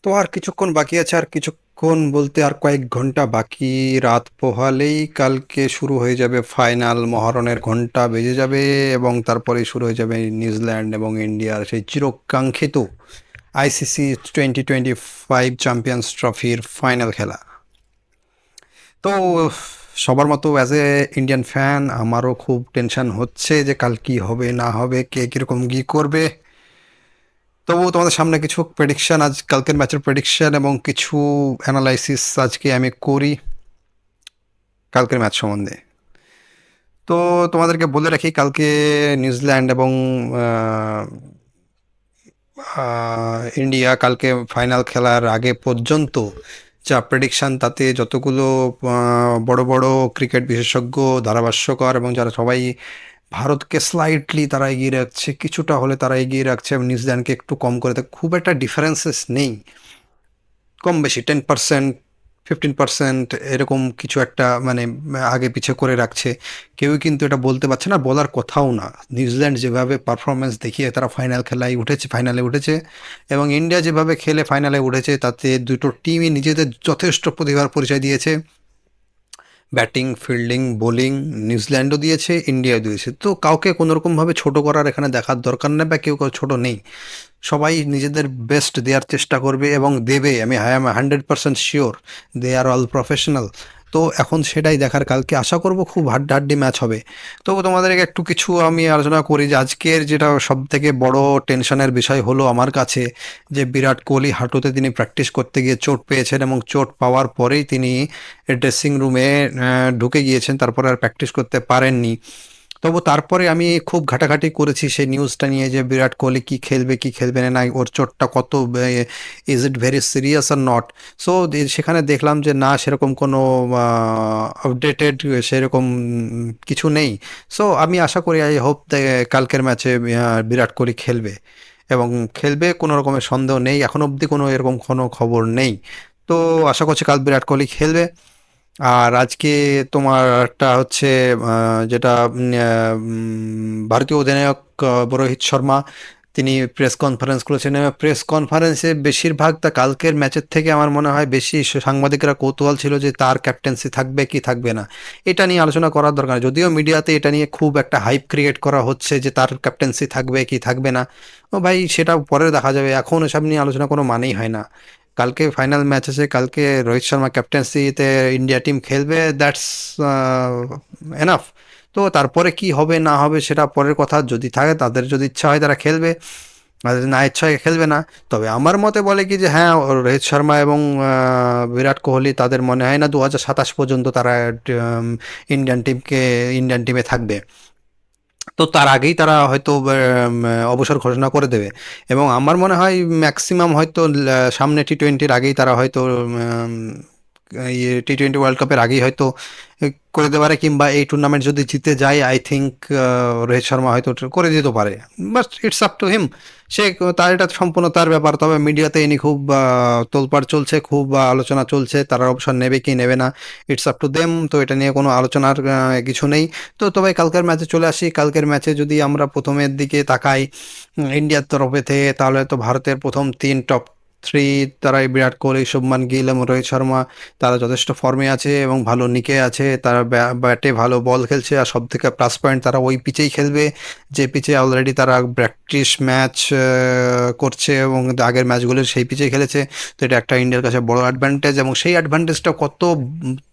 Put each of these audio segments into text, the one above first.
তো আর কিছুক্ষণ বাকি আছে, আর কিছুক্ষণ বলতে আর কয়েক ঘন্টা বাকি। রাত পোহালেই কালকে শুরু হয়ে যাবে ফাইনাল, মহারণের ঘন্টা বেজে যাবে এবং তারপরে শুরু হয়ে যাবে নিউজিল্যান্ড এবং ইন্ডিয়ার সেই চিরকাঙ্ক্ষিত আইসিসি 2025 চ্যাম্পিয়ন্স ট্রফির ফাইনাল খেলা। তো সবার মতো অ্যাজ এ ইন্ডিয়ান ফ্যান আমারও খুব টেনশন হচ্ছে যে কাল কি হবে না হবে, কে কীরকম কী করবে। তবুও তোমাদের সামনে কিছু প্রেডিকশন, আজ কালকের ম্যাচের প্রেডিকশন এবং কিছু অ্যানালাইসিস আজকে আমি করি কালকের ম্যাচ সম্বন্ধে। তো তোমাদেরকে বলে রাখি, কালকে নিউজিল্যান্ড এবং আহ, ইন্ডিয়া কালকে ফাইনাল খেলার আগে পর্যন্ত যা প্রেডিকশন, তাতে যতগুলো বড় বড় ক্রিকেট বিশেষজ্ঞ, ধারাভাষ্যকার এবং যারা সবাই ভারতকে স্লাইটলি তারা এগিয়ে রাখছে, কিছুটা হলে তারা এগিয়ে রাখছে এবং নিউজিল্যান্ডকে একটু কম করে দেয়, খুব একটা ডিফারেন্সেস নেই, কম বেশি 10%, 15% এরকম কিছু একটা, মানে আগে পিছে করে রাখছে। কেউই কিন্তু এটা বলতে পারছে না, বলার কথাও না। নিউজিল্যান্ড যেভাবে পারফরমেন্স দেখিয়ে তারা ফাইনালে উঠেছে এবং ইন্ডিয়া যেভাবে খেলে ফাইনালে উঠেছে, তাতে দুটো টিমই নিজেদের যথেষ্ট প্রতিভার পরিচয় দিয়েছে। ব্যাটিং, ফিল্ডিং, বোলিং নিউজিল্যান্ডও দিয়েছে, ইন্ডিয়াও দিয়েছে। তো কাউকে কোনোরকমভাবে ছোট করার এখানে দেখার দরকার নেই, বা কেউ ছোট নেই। সবাই নিজেদের বেস্ট দেওয়ার চেষ্টা করবে এবং দেবে, আমি I am 100% sure. They are all professional. তো এখন সেটাই দেখার, কালকে আশা করব খুব হাড্ডাহাড্ডি ম্যাচ হবে। তো তোমাদেরকে একটু কিছু আমি আলোচনা করি যে আজকের যেটা সব থেকে বড় টেনশনের বিষয় হলো আমার কাছে, যে বিরাট কোহলি হাঁটুতে তিনি প্র্যাকটিস করতে গিয়ে চোট পেয়েছেন এবং চোট পাওয়ার পরেই তিনি ড্রেসিং রুমে ঢুকে গিয়েছেন, তারপরে আর প্র্যাকটিস করতে পারেননি। তবু তারপরে আমি খুব ঘাটাঘাটি করেছি সেই নিউজটা নিয়ে, যে বিরাট কোহলি কি খেলবে কি খেলবে না, ওর চোটটা কত, is it very serious are not. So সেখানে দেখলাম যে না, সেরকম কোনো আপডেটেড সেরকম কিছু নেই। সো আমি আশা করি, আই হোপ কালকের ম্যাচে বিরাট কোহলি খেলবে এবং খেলবে, কোনো রকমের সন্দেহ নেই, এখন অবধি কোনো এরকম কোনো খবর নেই। তো আশা করছি কাল বিরাট কোহলি খেলবে। আর আজকে তোমার একটা হচ্ছে যেটা ভারতীয় অধিনায়ক রোহিত শর্মা, তিনি প্রেস কনফারেন্স করেছেন এবং প্রেস কনফারেন্সে বেশিরভাগ তা কালকের ম্যাচের থেকে আমার মনে হয় বেশি সাংবাদিকরা কৌতূহল ছিল যে তার ক্যাপ্টেন্সি থাকবে কি থাকবে না। এটা নিয়ে আলোচনা করার দরকার, যদিও মিডিয়াতে এটা নিয়ে খুব একটা হাইপ ক্রিয়েট করা হচ্ছে যে তার ক্যাপ্টেন্সি থাকবে কি থাকবে না। ও ভাই, সেটা পরে দেখা যাবে, এখন এসব নিয়ে আলোচনা কোনো মানেই হয় না। কালকে ফাইনাল ম্যাচ আছে, কালকে রোহিত শর্মা ক্যাপ্টেন্সিতে ইন্ডিয়া টিম খেলবে, দ্যাটস এনাফ। তো তারপরে কি হবে না হবে সেটা পরের কথা, যদি থাকে তাদের যদি ইচ্ছা হয় তারা খেলবে, আর যদি না ইচ্ছা হয় খেলবে না। তবে আমার মতে বলে কি যে হ্যাঁ, রোহিত শর্মা এবং বিরাট কোহলি, তাদের মনে হয় না 2027 পর্যন্ত তারা ইন্ডিয়ান টিমে থাকবে। তো তার আগেই তারা হয়তো অবসর ঘোষণা করে দেবে এবং আমার মনে হয় ম্যাক্সিমাম হয়তো সামনে টি-20-র আগেই তারা হয়তো ইয়ে টি-20 ওয়ার্ল্ড কাপের আগেই হয়তো করে দিতে পারে, কিংবা এই টুর্নামেন্ট যদি জিতে যায় আই থিঙ্ক রোহিত শর্মা হয়তো করে দিতে পারে। But it's up to him. সে, তার এটা সম্পূর্ণ তার ব্যাপার। তবে মিডিয়াতে ইনি খুব তোলপাড় চলছে, খুব আলোচনা চলছে, তারা অবসর নেবে কি নেবে না, ইটস আপ টু দেম। তো এটা নিয়ে কোনো আলোচনার কিছু নেই। তো তবে কালকের ম্যাচে চলে আসি, কালকের ম্যাচে যদি আমরা প্রথমের দিকে তাকাই ইন্ডিয়ার তরফে থেকে, তাহলে তো ভারতের প্রথম তিন টপ থ্রি, তারাই বিরাট কোহলি, শুভমান গিল এবং রোহিত শর্মা, তারা যথেষ্ট ফর্মে আছে এবং ভালো নিকে আছে, তারা ব্যাটে ভালো বল খেলছে। আর সব থেকে প্লাস পয়েন্ট, তারা ওই পিচেই খেলবে যে পিচে অলরেডি তারা প্র্যাকটিস ম্যাচ করছে এবং আগের ম্যাচগুলো সেই পিচেই খেলেছে। তো এটা একটা ইন্ডিয়ার কাছে বড় অ্যাডভান্টেজ এবং সেই অ্যাডভান্টেজটা কত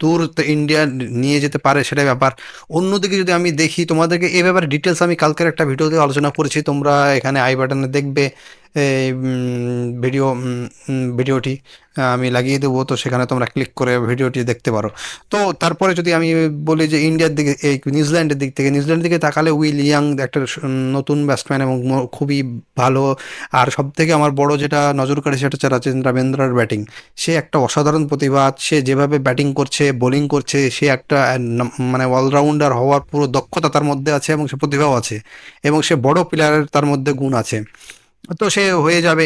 দূর ইন্ডিয়া নিয়ে যেতে পারে সেটাই ব্যাপার। অন্যদিকে যদি আমি দেখি, তোমাদেরকে এ ব্যাপারে ডিটেলস আমি কালকের একটা ভিডিওতে আলোচনা করেছি, তোমরা এখানে আই বাটনে দেখবে এই ভিডিওটি আমি লাগিয়ে দেবো, তো সেখানে তোমরা ক্লিক করে ভিডিওটি দেখতে পারো। তো তারপরে যদি আমি বলি যে ইন্ডিয়ার দিকে, এই নিউজিল্যান্ডের দিকে তাকালে উইল ইয়াং একটা নতুন ব্যাটসম্যান এবং খুবই ভালো। আর সব থেকে আমার বড় যেটা নজর কাড়ে সেটা হচ্ছে রাজেন্দ্র রাবেন্দ্রার ব্যাটিং। সে একটা অসাধারণ প্রতিভা, সে যেভাবে ব্যাটিং করছে, বোলিং করছে, সে একটা মানে অলরাউন্ডার হওয়ার পুরো দক্ষতা তার মধ্যে আছে এবং সে প্রতিভাও আছে এবং সে বড় প্লেয়ারের তার মধ্যে গুণ আছে। তো সে হয়ে যাবে,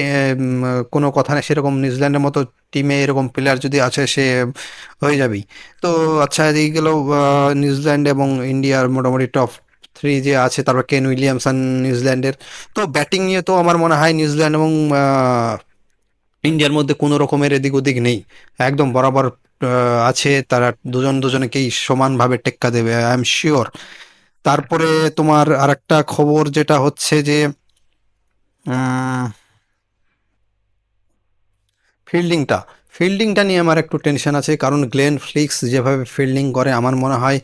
কোনো কথা নেই, সেরকম নিউজিল্যান্ডের মতো টিমে এরকম প্লেয়ার যদি আছে সে হয়ে যাবেই। তো আচ্ছা, এই গেল নিউজিল্যান্ড এবং ইন্ডিয়ার মোটামুটি টপ থ্রি যে আছে, তারপর কেন উইলিয়ামসন নিউজিল্যান্ডের। তো ব্যাটিং নিয়ে তো আমার মনে হয় নিউজিল্যান্ড এবং ইন্ডিয়ার মধ্যে কোনো রকমের এদিক ওদিক নেই, একদম বরাবর আছে, তারা দুজন দুজনকেই সমানভাবে টেক্কা দেবে, আই এম শিওর। তারপরে তোমার আরেকটা খবর যেটা হচ্ছে যে ফিল্ডিংটা ফিল্ডিংটা নিয়ে আমার একটু টেনশন আছে, কারণ গ্লেন ফ্লিক্স যেভাবে ফিল্ডিং করে আমার মনে হয়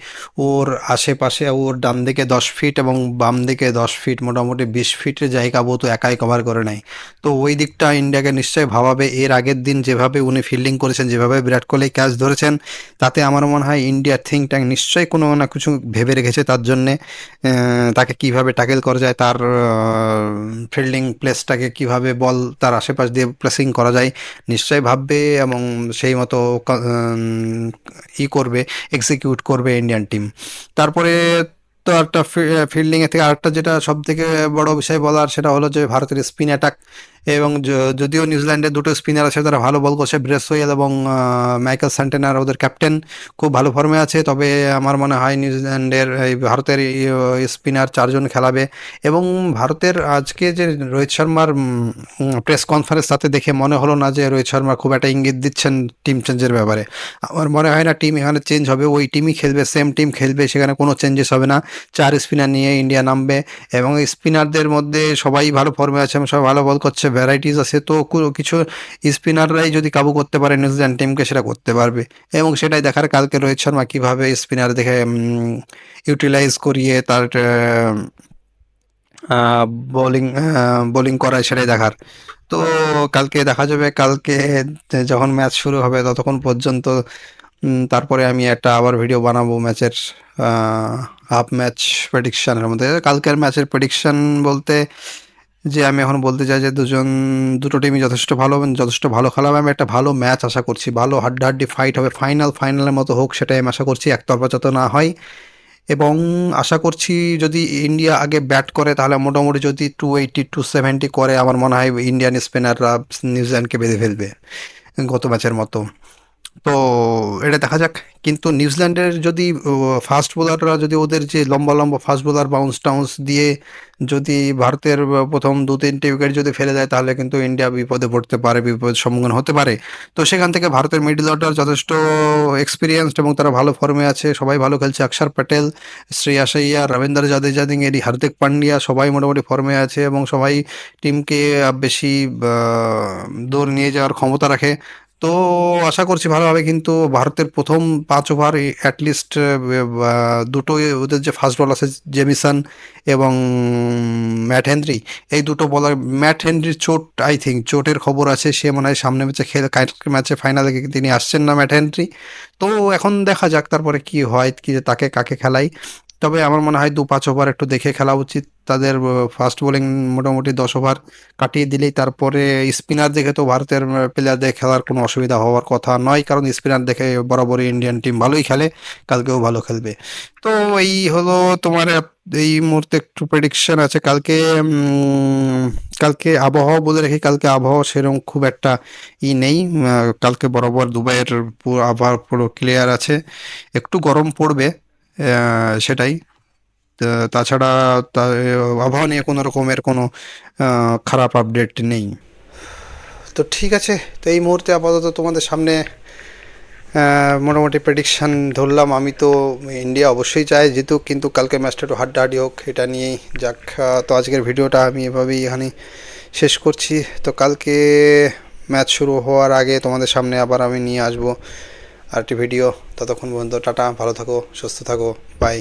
ওর আশেপাশে ওর ডান দিকে 10 ফিট এবং বাম দিকে 10 ফিট, মোটামুটি 20 ফিটের জায়গা ও তো একাই কভার করে নেয়। তো ওই দিকটা ইন্ডিয়াকে নিশ্চয়ই ভাবাবে। এর আগের দিন যেভাবে উনি ফিল্ডিং করেছেন, যেভাবে বিরাট কোহলি ক্যাচ ধরেছেন, তাতে আমার মনে হয় ইন্ডিয়ার থিঙ্ক ট্যাঙ্ক নিশ্চয়ই কোনো না কিছু ভেবে রেখেছে তার জন্যে। তাকে কিভাবে ট্যাকেল করা যায়, তার ফিল্ডিং প্লেসটাকে কিভাবে বল তার আশেপাশ দিয়ে প্লেসিং করা যায় নিশ্চয়ই ভাববে, এবং সেই মতো করবে, এক্সিকিউট করবে ইন্ডিয়ান টিম। তারপরে তো একটা ফিল্ডিংয়ের থেকে আরেকটা যেটা সব থেকে বড় বিষয় বলার, সেটা হলো যে ভারতের স্পিন অ্যাটাক। এবং যদিও নিউজিল্যান্ডের দুটো স্পিনার আছে, তারা ভালো বল করছে, ব্রেস ওয়েল এবং মাইকেল স্যান্টেনার, ওদের ক্যাপ্টেন খুব ভালো ফর্মে আছে। তবে আমার মনে হয় নিউজিল্যান্ডের এই ভারতের স্পিনার 4 জন খেলাবে। এবং ভারতের আজকে যে রোহিত শর্মার প্রেস কনফারেন্স, তাতে দেখে মনে হলো না যে রোহিত শর্মা খুব একটা ইঙ্গিত দিচ্ছেন টিম চেঞ্জের ব্যাপারে। আমার মনে হয় না টিম এখানে চেঞ্জ হবে, ওই টিমই খেলবে, সেম টিম খেলবে, সেখানে কোনো চেঞ্জেস হবে না। 4 স্পিনার নিয়ে ইন্ডিয়া নামবে, এবং স্পিনারদের মধ্যে সবাই ভালো ফর্মে আছে এবং সবাই ভালো বল করছে, ভ্যারাইটিস আছে। তো কিছু স্পিনাররাই যদি কাবু করতে পারে নিউজিল্যান্ড টিমকে, সেটা করতে পারবে। এবং সেটাই দেখার কালকে রোহিত শর্মা কীভাবে স্পিনার দেখে ইউটিলাইজ করিয়ে তার বোলিং বোলিং করায়, সেটাই দেখার। তো কালকে দেখা যাবে, কালকে যখন ম্যাচ শুরু হবে ততক্ষণ পর্যন্ত তারপরে আমি একটা আবার ভিডিও বানাবো ম্যাচের হাফ ম্যাচ প্রেডিকশানের মধ্যে। কালকের ম্যাচের প্রেডিকশান বলতে যে আমি এখন বলতে চাই যে দুটো টিমই যথেষ্ট ভালো এবং যথেষ্ট ভালো খেলাবে। আমি একটা ভালো ম্যাচ আশা করছি, ভালো হাড্ডাহাড্ডি ফাইট হবে, ফাইনালের মতো হোক, সেটাই আমি আশা করছি, একতরফা যাতে না হয়। এবং আশা করছি যদি ইন্ডিয়া আগে ব্যাট করে, তাহলে মোটামুটি যদি 280 270 করে, আমার মনে হয় ইন্ডিয়ান স্পিনাররা নিউজিল্যান্ডকে বেঁধে ফেলবে গত ম্যাচের মতো। তো এটা দেখা যাক। কিন্তু নিউজিল্যান্ডের যদি ফাস্ট বোলাররা যদি ওদের যে লম্বা লম্বা ফাস্ট বোলার বাউন্স টাউন্স দিয়ে যদি ভারতের প্রথম 2-3টে উইকেট যদি ফেলে দেয়, তাহলে কিন্তু ইন্ডিয়া বিপদে পড়তে পারে, বিপদের সম্মুখীন হতে পারে। তো সেখান থেকে ভারতের মিডল অর্ডার যথেষ্ট এক্সপিরিয়েন্সড এবং তারা ভালো ফর্মে আছে, সবাই ভালো খেলছে। অক্ষর প্যাটেল, শ্রেয়াস আইয়ার, রবীন্দ্র জাদেজা, এরি হার্দিক পান্ডিয়া, সবাই মোটামুটি ফর্মে আছে এবং সবাই টিমকে বেশি দূর নিয়ে যাওয়ার ক্ষমতা রাখে। তো আশা করছি ভালো হবে। কিন্তু ভারতের প্রথম 5 ওভার অ্যাটলিস্ট দুটো, ওদের যে ফাস্ট বল আছে জেমিসন এবং ম্যাট হেনরি, এই দুটো বলার, ম্যাট হেনরির চোট, আই থিঙ্ক চোটের খবর আছে, সে মনে হয় সামনে ম্যাচে ম্যাচে ফাইনালে তিনি আসছেন না, ম্যাট হেনরি। তো এখন দেখা যাক তারপরে কি হয়, কি তাকে কাকে খেলাই। তবে আমার মনে হয় 2-5 ওভার একটু দেখে খেলা উচিত তাদের। ফাস্ট বোলিং মোটামুটি 10 ওভার কাটিয়ে দিলেই, তারপরে স্পিনার দেখে তো ভারতের প্লেয়ারদের খেলার কোনো অসুবিধা হওয়ার কথা নয়, কারণ স্পিনার দেখে বরাবরই ইন্ডিয়ান টিম ভালোই খেলে, কালকেও ভালো খেলবে। তো এই হলো তোমার এই মুহূর্তে একটু প্রেডিকশন আছে। কালকে আবহাওয়া বলে রাখি, কালকে আবহাওয়া সেরকম খুব একটা নেই। কালকে বরাবর দুবাইয়ের পুরো আবহাওয়া পুরো ক্লিয়ার আছে, একটু গরম পড়বে, সেটাই। তাছাড়া আবহাওয়া নিয়ে কোনো রকমের কোনো খারাপ আপডেট নেই। তো ঠিক আছে, তো এই মুহূর্তে আপাতত তোমাদের সামনে মোটামুটি প্রেডিকশান ধরলাম। আমি তো ইন্ডিয়া অবশ্যই চাই জিতুক, কিন্তু কালকে ম্যাচটা একটু হাড্ডাহাড্ডি হোক, এটা নিয়েই যাক। তো আজকের ভিডিওটা আমি এভাবেই এখানে শেষ করছি। তো কালকে ম্যাচ শুরু হওয়ার আগে তোমাদের সামনে আবার আমি নিয়ে আসবো আরেকটি ভিডিও। ততক্ষণ পর্যন্ত টাটা, ভালো থাকো, সুস্থ থাকো, বাই।